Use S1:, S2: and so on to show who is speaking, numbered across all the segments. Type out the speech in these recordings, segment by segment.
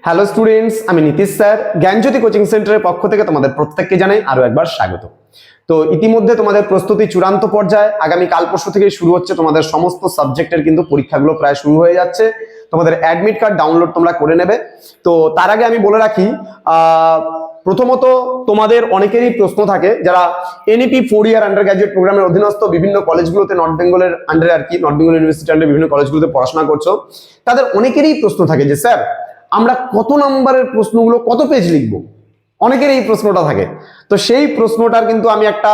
S1: Hello students, আমি Nitish sir জ্ঞানজ্যোতি coaching সেন্টারের পক্ষ থেকে তোমাদের প্রত্যেককে জানাই আরো একবার স্বাগত। তো ইতিমধ্যে তোমাদের প্রস্তুতি চূড়ান্ত পর্যায়ে, আগামী কাল পরশু থেকে শুরু হচ্ছে তোমাদের সমস্ত সাবজেক্টের কিন্তু পরীক্ষাগুলো প্রায় শুরু হয়ে যাচ্ছে। তোমাদের অ্যাডমিট কার্ড ডাউনলোড তোমরা করে নেবে। তো তার আগে আমি বলে রাখি, প্রথমত তোমাদের অনেকেরই প্রশ্ন থাকে যারা এনইপি 4 ইয়ার আন্ডার গ্র্যাজুয়েট প্রোগ্রামের অধীনস্থ বিভিন্ন কলেজগুলোতে নর্থ বেঙ্গলের আন্ডারে আর কি নর্থ বেঙ্গল ইউনিভার্সিটি আন্ডারে বিভিন্ন কলেজগুলোতে পড়াশোনা করছো, তাদের অনেকেরই প্রশ্ন থাকে যে স্যার আমরা কত নম্বরের প্রশ্নগুলো কত পেজ লিখবো। অনেকের এই প্রশ্নটা থাকে। তো সেই প্রশ্নটার কিন্তু আমি একটা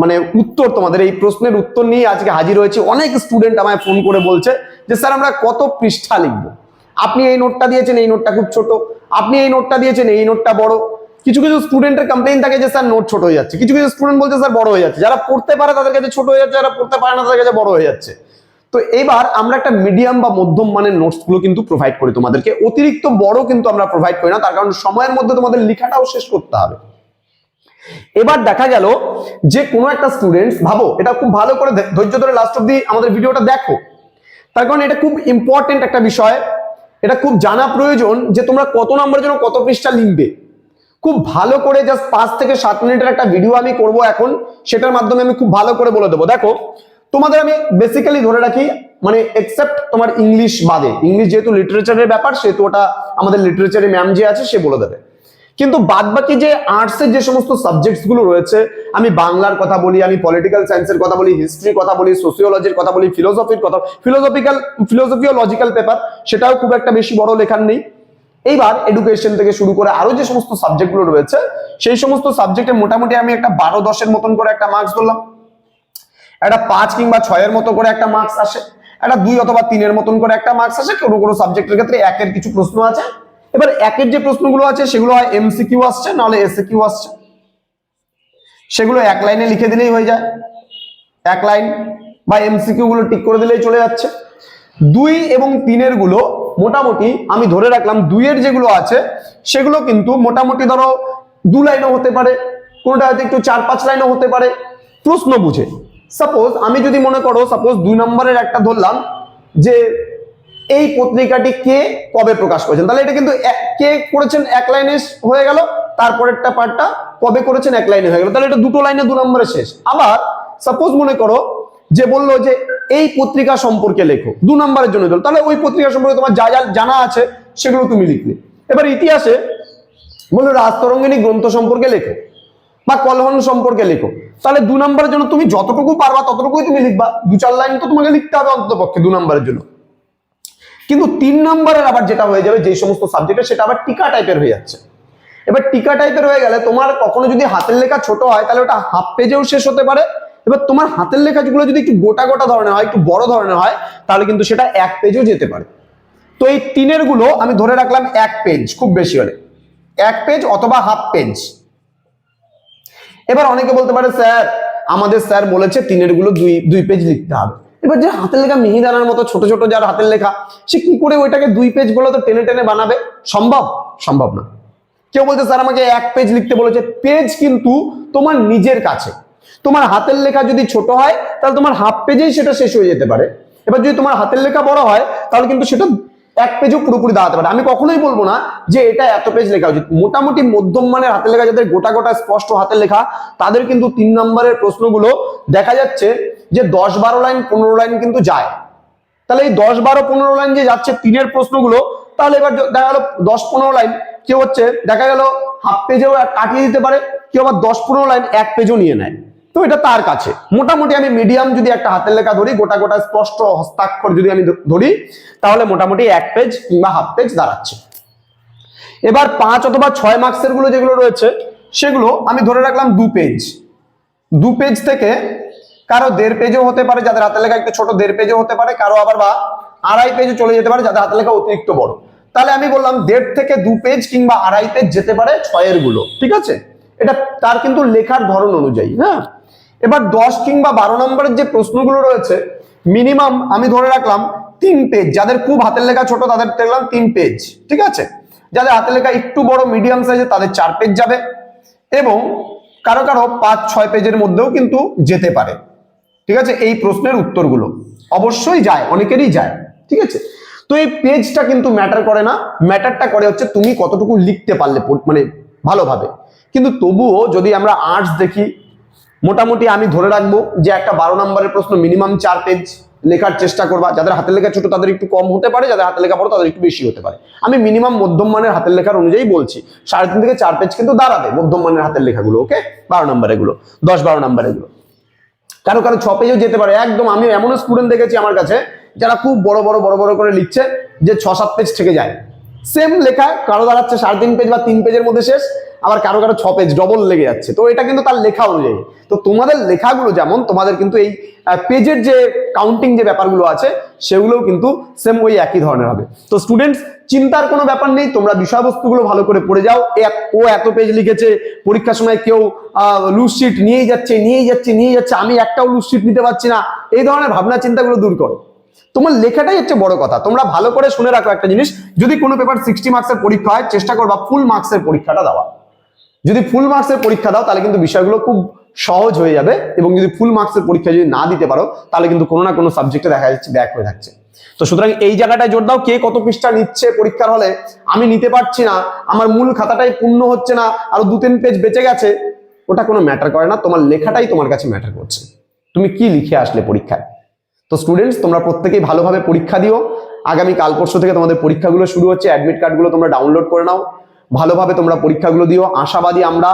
S1: মানে উত্তর, তোমাদের এই প্রশ্নের উত্তর নিয়ে আজকে হাজির হয়েছি। অনেক স্টুডেন্ট আমায় ফোন করে বলছে যে স্যার আমরা কত পৃষ্ঠা লিখবো, আপনি এই নোটটা দিয়েছেন এই নোটটা খুব ছোট, আপনি এই নোটটা দিয়েছেন এই নোটটা বড়। কিছু কিছু স্টুডেন্টের কমপ্লেইন থাকে যে স্যার নোট ছোট হয়ে যাচ্ছে, কিছু কিছু স্টুডেন্ট বলছে স্যার বড় হয়ে যাচ্ছে। যারা পড়তে পারে তাদের কাছে ছোট হয়ে যাচ্ছে, যারা পড়তে পারে না তাদের কাছে বড় হয়ে যাচ্ছে। তো এবার আমরা একটা মিডিয়াম বা মধ্যম মানের নোটস গুলো কিন্তু প্রোভাইড করি তোমাদেরকে, অতিরিক্ত বড় কিন্তু আমরা প্রোভাইড করি না, তার কারণ সময়ের মধ্যে তোমাদের লেখাটাও শেষ করতে হবে। এবার দেখা গেল যে কোনো একটা স্টুডেন্টস, ভাবো এটা খুব ভালো করে ধৈর্য ধরে লাস্ট অব্দি আমাদের ভিডিওটা দেখো, তার কারণ এটা খুব ইম্পর্টেন্ট একটা বিষয়, এটা খুব জানা প্রয়োজন যে তোমরা কত নম্বরের জন্য কত পৃষ্ঠা লিখবে। খুব ভালো করে জাস্ট 5 থেকে 7 মিনিটের একটা ভিডিও আমি করব এখন, সেটার মাধ্যমে আমি খুব ভালো করে বলে দেবো। দেখো তোমাদের আমি বেসিক্যালি ধরে রাখি, মানে এক্সেপ্ট তোমার ইংলিশ বাদে, ইংলিশ যেহেতু লিটারেচারের ব্যাপার সেহেতু ওটা আমাদের লিটারেচারের ম্যাম যে আছে সে বলে দেবে, কিন্তু বাদ বাকি যে আর্টসের যে সমস্ত সাবজেক্টস গুলো রয়েছে, আমি বাংলার কথা বলি, আমি পলিটিক্যাল সায়েন্সের কথা বলি, হিস্ট্রির কথা বলি, সোসিওলজির কথা বলি, ফিলোসফির কথা, ফিলোসফি ও লজিক্যাল পেপার, সেটাও খুব একটা বেশি বড় লেখার নেই। এইবার এডুকেশন থেকে শুরু করে আরো যে সমস্ত সাবজেক্ট গুলো রয়েছে, সেই সমস্ত সাবজেক্টে মোটামুটি আমি একটা 12-10 মতন করে একটা মার্কস ধরলাম, একটা 5 কিংবা 6 মতো করে একটা মার্কস আসে, একটা 2 অথবা 3 মতন করে একটা মার্কস আসে। কোনো কোনো সাবজেক্টের ক্ষেত্রে 1 কিছু প্রশ্ন আছে। এবার 1 যে প্রশ্নগুলো আছে সেগুলো হয় এমসিকিউ আসছে, নাহলে এসএকিউ আসছে, সেগুলো 1 লাইনে লিখে দিলেই হয়ে যায়, 1 লাইন বা এমসিকিউ গুলো টিক করে দিলেই চলে যাচ্ছে। 2 এবং 3 গুলো মোটামুটি আমি ধরে রাখলাম, 2 যেগুলো আছে সেগুলো কিন্তু মোটামুটি ধরো 2 লাইনও হতে পারে, কোনটা হয়তো একটু 4-5 লাইনও হতে পারে, প্রশ্ন বুঝে। সাপোজ আমি যদি মনে করো, সাপোজ 2 নম্বরের একটা ধরলাম যে এই পত্রিকাটি কে কবে প্রকাশ করেছেন, তাহলে এটা কিন্তু কে করেছেন 1 লাইনে হয়ে গেল, তারপরেরটা পার্টটা কবে করেছেন 1 লাইনে হয়ে গেল, তাহলে এটা 2 লাইনে 2 নম্বরে শেষ। আবার সাপোজ মনে করো যে বললো যে এই পত্রিকা সম্পর্কে লেখো, 2 নম্বরের জন্য দিল, তাহলে ওই পত্রিকা সম্পর্কে তোমার যা যা জানা আছে সেগুলো তুমি লিখলে। এবার ইতিহাসে বললো রাজতরঙ্গিনী গ্রন্থ সম্পর্কে লেখো বা কলহন সম্পর্কে লেখো, তাহলে 2 নম্বরের জন্য তুমি যতটুকু পারবা ততটুকুই তুমি লিখবা, 2-4 লাইন তো তোমাকে লিখতে হবে অন্ততপক্ষে 2 নম্বরের জন্য। কিন্তু 3 নম্বরের আবার যেটা হয়ে যাবে, যে সমস্ত সাবজেক্টে, সেটা আবার টিকা টাইপের হয়ে যাচ্ছে। এবার টিকা টাইপের হয়ে গেলে তোমার কখনো যদি হাতের লেখা ছোট হয় তাহলে ওটা হাফ পেজেও শেষ হতে পারে। এবার তোমার হাতের লেখা যেগুলো যদি একটু গোটা গোটা ধরনের হয়, একটু বড় ধরনের হয়, তাহলে কিন্তু সেটা 1 পেজও যেতে পারে। তো এই 3 গুলো আমি ধরে রাখলাম 1 পেজ, খুব বেশি হলে 1 পেজ অথবা হাফ পেজ। এবার অনেকে বলতে পারে স্যার আমাদের স্যার বলেছে 3 গুলো 2 পেজ লিখতে হবে। এবার যে হাতের লেখা মিহিদানার মতো ছোট ছোট যার হাতের লেখা, সে কি করে ওইটাকে 2 পেজ বলে তো টেনে টেনে বানাবে? সম্ভব না। কেউ বলতে স্যার আমাকে 1 পেজ লিখতে বলেছে, পেজ কিন্তু তোমার নিজের কাছে। তোমার হাতের লেখা যদি ছোট হয় তাহলে তোমার হাফ পেজেই সেটা শেষ হয়ে যেতে পারে। এবার যদি তোমার হাতের লেখা বড় হয় তাহলে কিন্তু সেটা 1 পেজও পুরোপুরি দাঁড়াতে পারে। আমি কখনোই বলবো না যে এটা এত পেজ লেখা উচিত। মোটামুটি মধ্যম মানের হাতের লেখা, যাদের গোটা গোটা স্পষ্ট হাতের লেখা, তাদের কিন্তু 3 নম্বরের প্রশ্নগুলো দেখা যাচ্ছে যে 10-12 লাইন 15 লাইন কিন্তু যায়। তাহলে এই 10-12-15 লাইন যে যাচ্ছে 3 প্রশ্নগুলো, তাহলে এবার দেখা গেল 10-15 লাইন কেউ হচ্ছে দেখা গেল হাফ পেজেও কাটিয়ে দিতে পারে, কেউ আবার 10-15 লাইন 1 পেজও নিয়ে নেয়। তো এটা তার কাছে। মোটামুটি আমি মিডিয়াম যদি একটা হাতের লেখা ধরি, গোটা গোটা স্পষ্ট হস্তাক্ষর যদি আমি ধরি, তাহলে মোটামুটি 1 পেজ কিংবা হাফ পেজ দাঁড়াচ্ছে। এবার 5 অথবা 6 মার্কসের গুলো যেগুলো রয়েছে সেগুলো আমি ধরে রাখলাম 2 পেজ। 2 পেজ থেকে কারো 1.5 পেজও হতে পারে, যাদের হাতের লেখা একটু ছোট 1.5 পেজও হতে পারে, কারো আবার বা 2.5 পেজও চলে যেতে পারে যাদের হাতের লেখা অতিরিক্ত বড়। তাহলে আমি বললাম 1.5 থেকে 2 পেজ কিংবা 2.5 পেজ যেতে পারে 6 গুলো, ঠিক আছে? এটা তার কিন্তু লেখার ধরন অনুযায়ী। হ্যাঁ, এবার 10 কিংবা 12 নম্বরের যে প্রশ্নগুলো রয়েছে মিনিমাম আমি ধরে রাখলাম 3 পেজ। যাদের খুব হাতের লেখা ছোট তাদের দেখলাম 3 পেজ, ঠিক আছে? যাদের হাতের লেখা একটু বড় মিডিয়াম সাইজে তাদের 4 পেজ যাবে, এবং কারো কারো 5-6 পেজের মধ্যেও কিন্তু যেতে পারে, ঠিক আছে? এই প্রশ্নের উত্তরগুলো অবশ্যই যায়, অনেকেরই যায়, ঠিক আছে? তো এই পেজটা কিন্তু ম্যাটার করে না, ম্যাটারটা করে হচ্ছে তুমি কতটুকু লিখতে পারলে মানে ভালোভাবে। কিন্তু তবুও যদি আমরা আর্টস দেখি, মোটামুটি আমি ধরে রাখবো যে একটা 12 নম্বরের প্রশ্ন মিনিমাম 4 পেজ লেখার চেষ্টা করবা। যাদের হাতের লেখা ছোট তাদের একটু কম হতে পারে, যাদের হাতের লেখা বড় তাদের একটু বেশি হতে পারে। আমি মিনিমাম মধ্যম মানের হাতের লেখার অনুযায়ী বলছি, 3.5 থেকে 4 পেজ কিন্তু দাঁড়াবে মধ্যম মানের হাতের লেখাগুলো। ওকে, 12 নম্বরের গুলো, 10-12 নম্বরের গুলো, কারো 6 পেজও যেতে পারে। একদম আমি এমন স্টুডেন্ট দেখেছি আমার কাছে যারা খুব বড় বড় করে লিখছে, যে 6-7 পেজ থেকে যায় সেম লেখা, কারো দাঁড়াচ্ছে 3.5 পেজ বা 3 পেজের মধ্যে শেষ, আবার কারো 6 পেজ ডবল লেগে যাচ্ছে। তো এটা কিন্তু তার লেখা অনুযায়ী। তো তোমাদের লেখাগুলো যেমন, তোমাদের কিন্তু এই পেজের যে কাউন্টিং যে ব্যাপারগুলো আছে সেগুলোও কিন্তু সেম ওই একই ধরনের হবে। তো স্টুডেন্টস, চিন্তার কোনো ব্যাপার নেই, তোমরা বিষয়বস্তুগুলো ভালো করে পড়ে যাও। ও এত পেজ লিখেছে, পরীক্ষার সময় কেউ লুজ শিট নিয়েই যাচ্ছে, আমি একটাও লুজ শিট নিতে পারছি না, এই ধরনের ভাবনা চিন্তাগুলো দূর করো। তোমার লেখাটাই হচ্ছে বড় কথা। তোমরা ভালো করে শুনে রাখো একটা জিনিস, যদি কোনো পেপার 60 মার্কসের পরীক্ষা হয়, চেষ্টা করবা ফুল মার্কসের পরীক্ষাটা দেওয়া। যদি ফুল মার্কসের পরীক্ষা দাও তাহলে কিন্তু বিষয়গুলো খুব সহজ হয়ে যাবে, এবং যদি ফুল মার্কসের পরীক্ষা যদি না দিতে পারো তাহলে কিন্তু কোনো না কোনো সাবজেক্টে দেখা যাচ্ছে ব্যাক হয়ে থাকছে। তো সুতরাং এই জায়গাটায় জোর দাও, কে কত পৃষ্ঠা নিচ্ছে পরীক্ষার হলে, আমি নিতে পারছি না, আমার মূল খাতাটাই পূর্ণ হচ্ছে না, আরো 2-3 পেজ বেঁচে গেছে, ওটা কোনো ম্যাটার করে না। তোমার লেখাটাই তোমার কাছে ম্যাটার করছে, তুমি কি লিখে আসলে পরীক্ষায়। তো স্টুডেন্টস, তোমরা প্রত্যেকেই ভালোভাবে পরীক্ষা দিও। আগামী কাল পরশু থেকে তোমাদের পরীক্ষাগুলো শুরু হচ্ছে, অ্যাডমিট কার্ডগুলো তোমরা ডাউনলোড করে নাও, ভালোভাবে তোমরা পরীক্ষাগুলো দিও। আশাবাদী আমরা,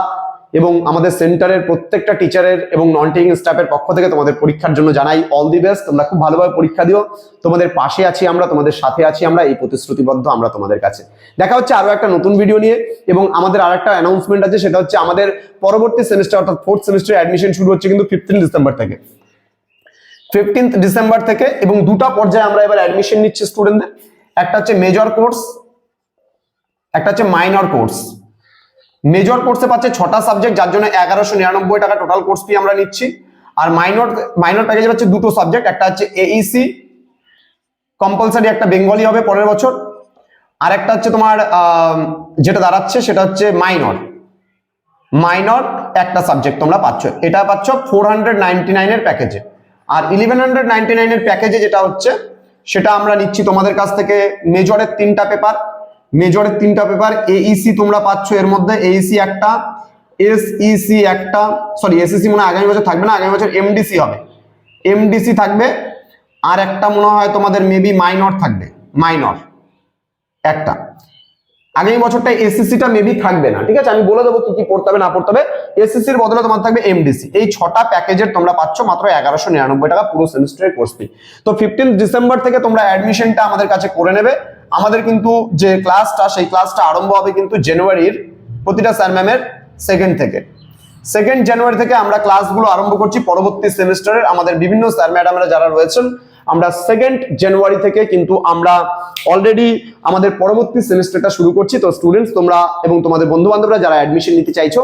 S1: এবং আমাদের সেন্টারের প্রত্যেকটা টিচারের এবং নন টিচিং স্টাফের পক্ষ থেকে তোমাদের পরীক্ষার জন্য জানাই অল দি বেস্ট। তোমরা খুব ভালোভাবে পরীক্ষা দিও, তোমাদের পাশে আছি আমরা, তোমাদের সাথে আছি আমরা, এই প্রতিশ্রুতিবদ্ধ আমরা তোমাদের কাছে। দেখা হচ্ছে আরো একটা নতুন ভিডিও নিয়ে, এবং আমাদের আরেকটা অ্যানাউন্সমেন্ট আছে, সেটা হচ্ছে আমাদের পরবর্তী সেমিস্টার অর্থাৎ 4th সেমিস্টার অ্যাডমিশন শুরু হচ্ছে কিন্তু 15 ডিসেম্বর থেকে। 15 ডিসেম্বর থেকে, এবং দুটো পর্যায়ে আমরা এবার অ্যাডমিশন নিচ্ছি স্টুডেন্টদের। একটা হচ্ছে মেজর কোর্স, একটা হচ্ছে মাইনর কোর্স। মেজর কোর্সে পাচ্ছে 6টা সাবজেক্ট, যার জন্য 1199 টাকা টোটাল কোর্স ফি আমরা নিচ্ছি। আর মাইনর প্যাকেজে পাচ্ছে 2টো সাবজেক্ট, একটা হচ্ছে এইসি কম্পালসারি, একটা বেঙ্গলি হবে পরের বছর, আর একটা হচ্ছে তোমার যেটা দাঁড়াচ্ছে সেটা হচ্ছে মাইনর একটা সাবজেক্ট তোমরা পাচ্ছ। এটা পাচ্ছ 499 এর প্যাকেজে। আর 1199 এর প্যাকেজে যেটা হচ্ছে সেটা আমরা নিচ্ছি তোমাদের কাছ থেকে মেজরের 3টা পেপার, এইসি তোমরা পাচ্ছ, এর মধ্যে এইসি একটা, এসইসি একটা, সরি এসইসি মনে হয় আগামী বছর থাকবে না, আগামী বছর এমডিসি হবে, এমডিসি থাকবে, আর একটা মনে হয় তোমাদের মেবি মাইনর থাকবে, মাইনর একটা। আগামী বছরটা এসএসসিটা মেবি থাকবে না, ঠিক আছে, আমি বলে দেবো কি কি পড়তে হবে না পড়তে হবে। এসএসসির বদলে তোমার থাকবে এমডিসি। এই 6টা প্যাকেজের তোমরা পাচ্ছ মাত্র 1199 টাকা পুরো সেমিস্টারের কোর্স ফি। তো 15 ডিসেম্বর থেকে তোমরা অ্যাডমিশনটা আমাদের কাছে করে নেবে। আমাদের কিন্তু যে ক্লাসটা, সেই ক্লাসটা আরম্ভ হবে কিন্তু জানুয়ারির প্রতিটা স্যার ম্যামের 2nd থেকে। 2nd জানুয়ারি থেকে আমরা ক্লাসগুলো আরম্ভ করছি পরবর্তী সেমিস্টারের। আমাদের বিভিন্ন স্যার ম্যাডামরা যারা রয়েছেন, আমরা 2nd জানুয়ারি থেকে কিন্তু আমরা অলরেডি আমাদের পরবর্তী সেমিস্টারটা শুরু করছি। তো স্টুডেন্টস, তোমরা এবং তোমাদের বন্ধু বান্ধবরা যারা অ্যাডমিশন নিতে চাইছো,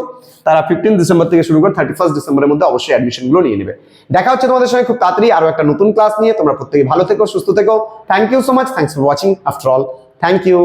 S1: তারা 15 ডিসেম্বর থেকে শুরু করে 31 ডিসেম্বরের মধ্যে অবশ্যই অ্যাডমিশনগুলো নিয়ে নেবে। দেখা হচ্ছে তোমাদের সঙ্গে খুব তাড়াতাড়ি আরো একটা নতুন ক্লাস নিয়ে। তোমরা প্রত্যেকে ভালো থেকো, সুস্থ থেকো। Thank you so much, thanks for watching. After all, thank you.